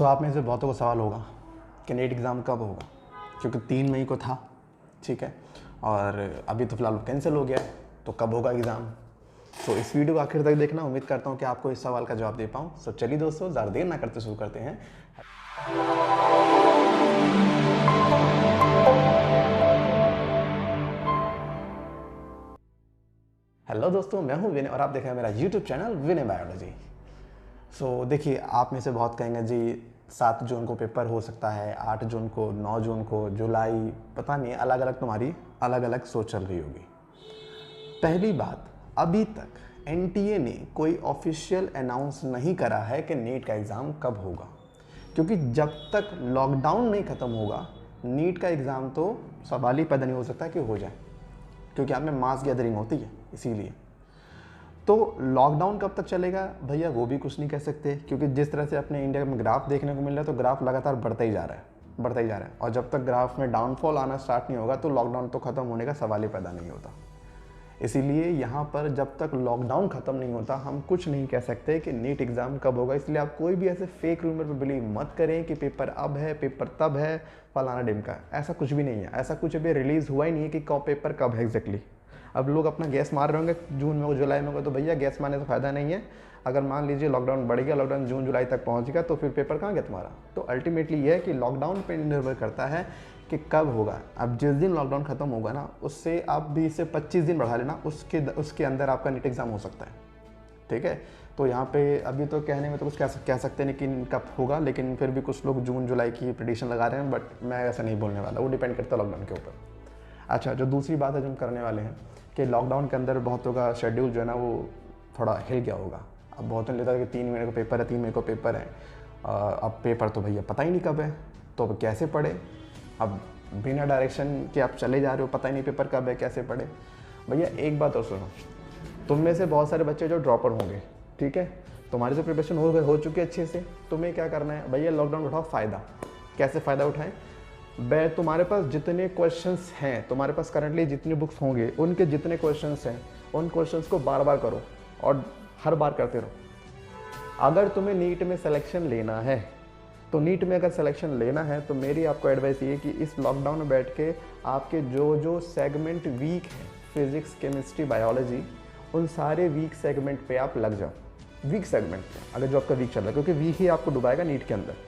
आप में से बहुतों को सवाल होगा कि नीट एग्ज़ाम कब होगा, क्योंकि 3 मई को था, ठीक है, और अभी तो फ़िलहाल कैंसिल हो गया है, तो कब होगा एग्ज़ाम। इस वीडियो को आखिर तक देखना। उम्मीद करता हूँ कि आपको इस सवाल का जवाब दे पाऊँ। चलिए दोस्तों, ज़्यादा देर ना करते शुरू करते हैं। हेलो दोस्तों, मैं हूँ विनय और आप देख रहे हैं मेरा यूट्यूब चैनल विनय बायोलॉजी। देखिए, आप में से बहुत कहेंगे जी 7 जून को पेपर हो सकता है, 8 जून को, 9 जून को, जुलाई, पता नहीं, अलग अलग तुम्हारी अलग अलग सोच चल रही होगी। पहली बात, अभी तक एनटीए ने कोई ऑफिशियल अनाउंस नहीं करा है कि नीट का एग्ज़ाम कब होगा, क्योंकि जब तक लॉकडाउन नहीं ख़त्म होगा नीट का एग्ज़ाम तो सवाल ही पैदा नहीं हो सकता कि हो जाए, क्योंकि आप में मास गैदरिंग होती है। इसीलिए तो लॉकडाउन कब तक चलेगा भैया, वो भी कुछ नहीं कह सकते, क्योंकि जिस तरह से अपने इंडिया में ग्राफ देखने को मिल रहा है, तो ग्राफ लगातार बढ़ता ही जा रहा है, और जब तक ग्राफ में डाउनफॉल आना स्टार्ट नहीं होगा तो लॉकडाउन तो ख़त्म होने का सवाल ही पैदा नहीं होता। इसीलिए यहाँ पर जब तक लॉकडाउन ख़त्म नहीं होता हम कुछ नहीं कह सकते कि नीट एग्ज़ाम कब होगा। इसलिए आप कोई भी ऐसे फेक रूमर पर बिलीव मत करें कि पेपर अब है, पेपर तब है, फलाना डिमका। ऐसा कुछ भी नहीं है, ऐसा कुछ अभी रिलीज़ हुआ ही नहीं है कि कब पेपर कब है एग्जैक्टली। अब लोग अपना गैस मार रहे होंगे जून में हो, जुलाई में हो, तो भैया गैस मारने से फ़ायदा नहीं है। अगर मान लीजिए लॉकडाउन बढ़ गया, लॉकडाउन जून जुलाई तक पहुँच गया, तो फिर पेपर कहाँ गया तुम्हारा। तो अल्टीमेटली ये है कि लॉकडाउन पर निर्भर करता है कि कब होगा। अब जिस दिन लॉकडाउन ख़त्म होगा ना, उससे आप 20 से 25 दिन बढ़ा लेना, उसके अंदर आपका नीट एग्ज़ाम हो सकता है, ठीक है। तो यहाँ पे अभी तो कहने में तो कुछ कह सकते हैं कि कब होगा, लेकिन फिर भी कुछ लोग जून जुलाई की प्रेडिक्शन लगा रहे हैं, बट मैं ऐसा नहीं बोलने वाला, वो डिपेंड करता है लॉकडाउन के ऊपर। अच्छा, जो दूसरी बात है जो हम करने वाले हैं कि लॉकडाउन के अंदर बहुतों का शेड्यूल जो है ना वो थोड़ा हिल गया होगा। अब बहुतों ने लेता है कि 3 महीने को पेपर है, 3 मई को पेपर है। अब पेपर तो भैया पता ही नहीं कब है, तो अब कैसे पढ़े। अब बिना डायरेक्शन के आप चले जा रहे हो, पता ही नहीं पेपर कब है, कैसे पढ़े। भैया एक बात और सुनो, तुम में से बहुत सारे बच्चे जो ड्रॉपर होंगे, ठीक है, तुम्हारी जो प्रिपरेशन हो चुकी है अच्छे से, तुम्हें क्या करना है भैया, लॉकडाउन उठाओ फ़ायदा। कैसे फ़ायदा उठाएं तुम्हारे पास जितने क्वेश्चंस हैं, तुम्हारे पास करंटली जितनी बुक्स होंगे, उनके जितने क्वेश्चंस हैं उन क्वेश्चंस को बार बार करो और हर बार करते रहो। अगर तुम्हें नीट में सिलेक्शन लेना है, तो नीट में अगर सिलेक्शन लेना है तो मेरी आपको एडवाइस ये है कि इस लॉकडाउन में बैठ के आपके जो सेगमेंट वीक हैं, फिजिक्स, केमिस्ट्री, बायोलॉजी, उन सारे वीक सेगमेंट पे आप लग जाओ। वीक सेगमेंट पे अगर जो आपका वीक चल रहा है, क्योंकि वीक ही आपको डुबाएगा नीट के अंदर।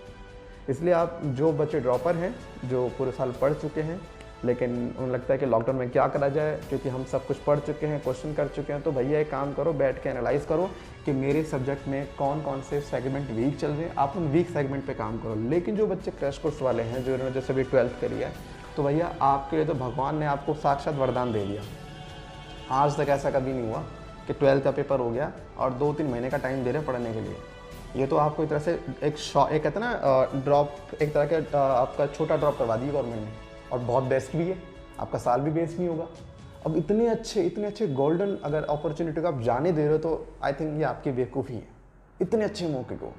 इसलिए आप जो बच्चे ड्रॉपर हैं, जो पूरे साल पढ़ चुके हैं, लेकिन उन्हें लगता है कि लॉकडाउन में क्या करा जाए, क्योंकि हम सब कुछ पढ़ चुके हैं, क्वेश्चन कर चुके हैं, तो भैया एक काम करो, बैठ के एनालाइज करो कि मेरे सब्जेक्ट में कौन कौन से सेगमेंट वीक चल रहे हैं, आप उन वीक सेगमेंट पे काम करो। लेकिन जो बच्चे क्रैश कोर्स वाले हैं, जो इन्होंने जैसे भी 12th करी है, तो भैया आपके लिए तो भगवान ने आपको साक्षात वरदान दे दिया। आज तक ऐसा कभी नहीं हुआ कि 12th का पेपर हो गया और 2-3 महीने का टाइम दे रहे पढ़ने के लिए। ये तो आपको एक तरह से एक कहते हैं ना ड्रॉप, एक तरह के आपका छोटा ड्रॉप करवा दिया गवर्नमेंट ने, और बहुत बेस्ट भी है, आपका साल भी वेस्ट नहीं होगा। अब इतने अच्छे गोल्डन अगर अपॉर्चुनिटी को आप जाने दे रहे हो, तो आई थिंक ये आपकी बेवकूफ़ी है, इतने अच्छे मौके को।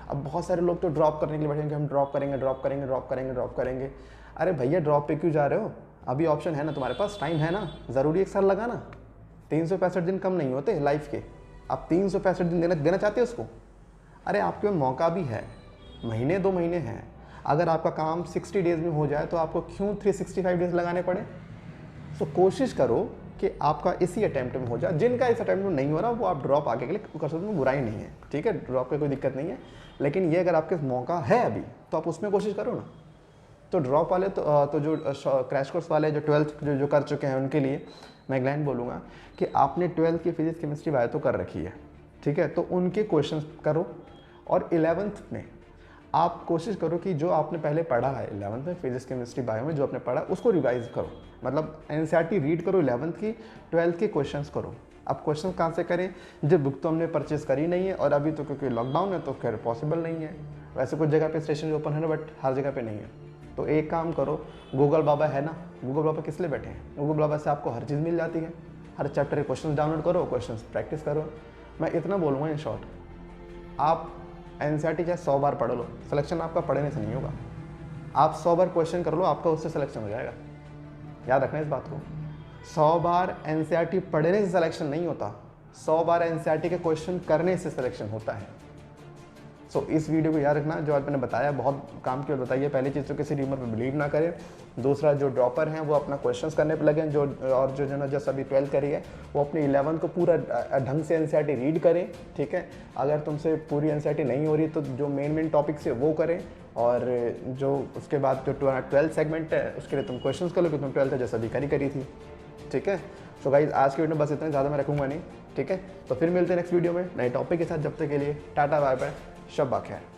अब बहुत सारे लोग तो ड्रॉप करने के लिए बैठेंगे, हम ड्रॉप करेंगे। अरे भैया, ड्रॉप पे क्यों जा रहे हो, अभी ऑप्शन है ना तुम्हारे पास, टाइम है ना, ज़रूरी 1 साल लगाना। 365 दिन कम नहीं होते लाइफ के, आप 365 दिन देना चाहते हो उसको। अरे आपके पास मौका भी है, महीने 2 महीने हैं। अगर आपका काम 60 डेज़ में हो जाए तो आपको क्यों 365 डेज़ लगाने पड़े। कोशिश करो कि आपका इसी अटैम्प्ट में हो जाए। जिनका इस अटैम्प्ट में नहीं हो रहा वो आप ड्रॉप आगे के लिए कर सकते हो, बुराई नहीं है, ठीक है, ड्रॉप का कोई दिक्कत नहीं है। लेकिन ये अगर आपके मौका है अभी, तो आप उसमें कोशिश करो ना। तो ड्रॉप वाले तो जो क्रैश कोर्स वाले जो 12th जो कर चुके हैं, उनके लिए मैं एक लाइन बोलूँगा कि आपने 12th की फिजिक्स, केमिस्ट्री, बायो तो कर रखी है, ठीक है, तो उनके क्वेश्चन करो। और 11th में आप कोशिश करो कि जो आपने पहले पढ़ा है 11th में फिजिक्स, केमिस्ट्री, बायो में जो आपने पढ़ा उसको रिवाइज करो। मतलब एनसीईआरटी रीड करो 11th की, 12th के क्वेश्चंस करो। अब क्वेश्चन कहाँ से करें, जब बुक तो हमने परचेज करी नहीं है, और अभी तो क्योंकि लॉकडाउन है तो खैर पॉसिबल नहीं है। वैसे कुछ जगह पे स्टेशन ओपन है ना, बट हर जगह पे नहीं है। तो एक काम करो, गूगल बाबा है ना, गूगल बाबा किस लिए बैठे हैं, गूगल बाबा से आपको हर चीज़ मिल जाती है। हर चैप्टर के क्वेश्चन डाउनलोड करो, क्वेश्चन प्रैक्टिस करो। मैं इतना बोलूँगा इन शॉर्ट, आप एनसीईआरटी चाहे 100 बार पढ़ लो, सिलेक्शन आपका पढ़ने से नहीं होगा। आप 100 बार क्वेश्चन कर लो, आपका उससे सिलेक्शन हो जाएगा। याद रखना इस बात को, 100 बार एनसीईआरटी पढ़ने से सिलेक्शन नहीं होता, 100 बार एनसीईआरटी के क्वेश्चन करने से सिलेक्शन होता है। सो इस वीडियो को याद रखना, जो आज मैंने बताया बहुत काम की बात बताई है। पहली चीज़ तो किसी र्यूमर पे बिलीव ना करें। दूसरा, जो ड्रॉपर हैं वो अपना क्वेश्चंस करने पे लगे, जो और जो है ना जस्ट अभी 12th करी है वो अपनी 11th को पूरा ढंग से एनसीईआरटी रीड करें, ठीक है। अगर तुमसे पूरी एनसीईआरटी नहीं हो रही तो जो मेन टॉपिक्स है वो करें, और जो उसके बाद जो 12th सेगमेंट है उसके लिए तुम क्वेश्चंस कर लो कि तुम 12th जैसा भी करी थी, ठीक है। सो गाइज आज की वीडियो में बस इतना, ज़्यादा मैं रखूँगा नहीं, ठीक है। तो फिर मिलते हैं नेक्स्ट वीडियो में नए टॉपिक के साथ। जब तक के लिए टाटा बाय बाय, शब्बा खैर।